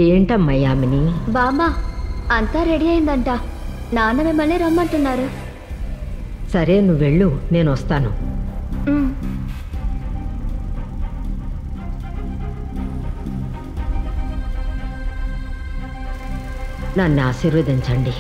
ఏంటమ్మా యామిని? బామ్మ అంతా రెడీ అయిందంట. నాన్న మిమ్మల్ని రమ్మంటున్నారు. సరే నువ్వు వెళ్ళు, నేను వస్తాను. నన్ను ఆశీర్వదించండి.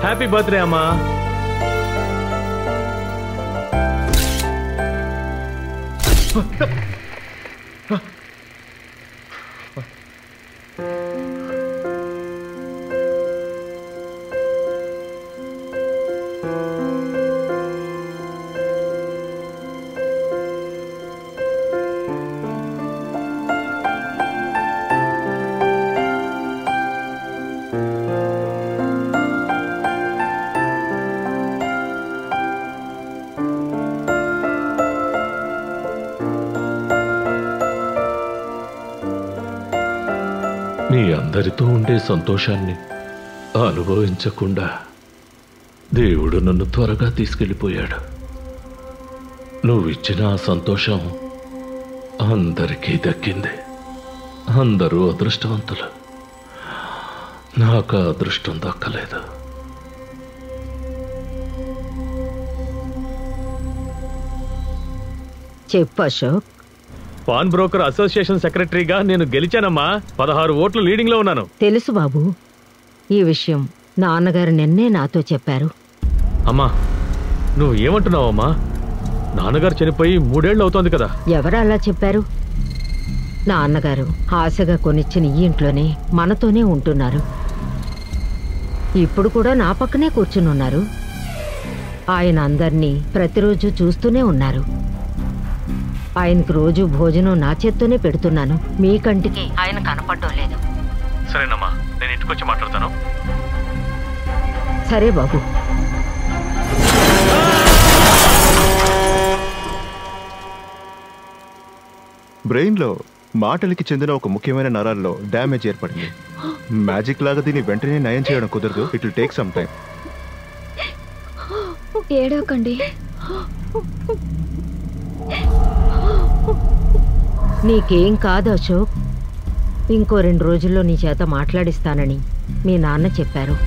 హ్యాపీ బర్త్డే అమ్మా. మీ అందరితో ఉండే సంతోషాన్ని అనుభవించకుండా దేవుడు నన్ను త్వరగా తీసుకెళ్ళిపోయాడు. నువ్విచ్చిన ఆ సంతోషం అందరికీ దక్కింది. అందరూ అదృష్టవంతులు. నాకు అదృష్టం దక్కలేదు. చెప్పు అశోక్. పాన్ బ్రోకర్ అసోసియేషన్ సెక్రటరీగా నేను గెలిచానమ్మా. 16 ఓట్లు లీడింగ్ లో ఉన్నాను. తెలుసు బాబు, ఈ విషయం నాన్నగారు నిన్నే నాతో చెప్పారు. అమ్మా నువ్వు ఏమంటున్నావమ్మా? నాన్నగారు చనిపోయి 3 ఏళ్ళు అవుతోంది కదా. ఎవరు అలా చెప్పారు? నాన్నగారు ఆశగా కొనిచ్చిన ఈ ఇంట్లోనే మనతోనే ఉంటున్నారు. ఇప్పుడు కూడా నా పక్కనే కూర్చుని ఉన్నారు. ఆయన అందర్నీ ప్రతిరోజు చూస్తూనే ఉన్నారు. ఆయనకు రోజు భోజనం నా చేత్తోనే పెడుతున్నాను. మీ కంటికి ఆయన కనపడటం లేదు. సరేనమ్మా, నేను ఇంటికొచ్చి మాట్లాడతాను. సరే బాబు. బ్రెయిన్లో మాటలకి చెందిన ఒక ముఖ్యమైన నరాల్లో డ్యామేజ్ ఏర్పడింది. మ్యాజిక్ లాగా దీన్ని వెంటనే నయం చేయడం కుదరదు. It will take some time. ఏడవకండి. నీకేం కాదు అశోక్. ఇంకో 2 రోజుల్లో నీ చేత మాట్లాడిస్తానని మీ నాన్న చెప్పారు.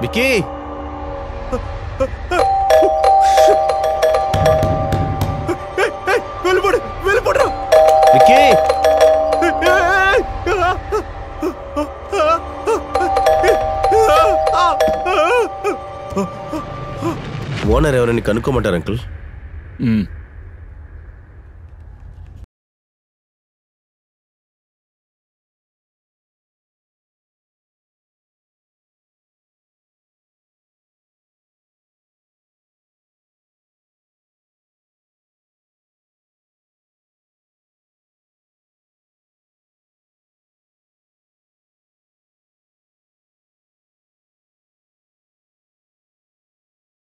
వికీ, వికీ, ఓనర్ ఎవరని కనుక్కోమంటారు అంకుల్?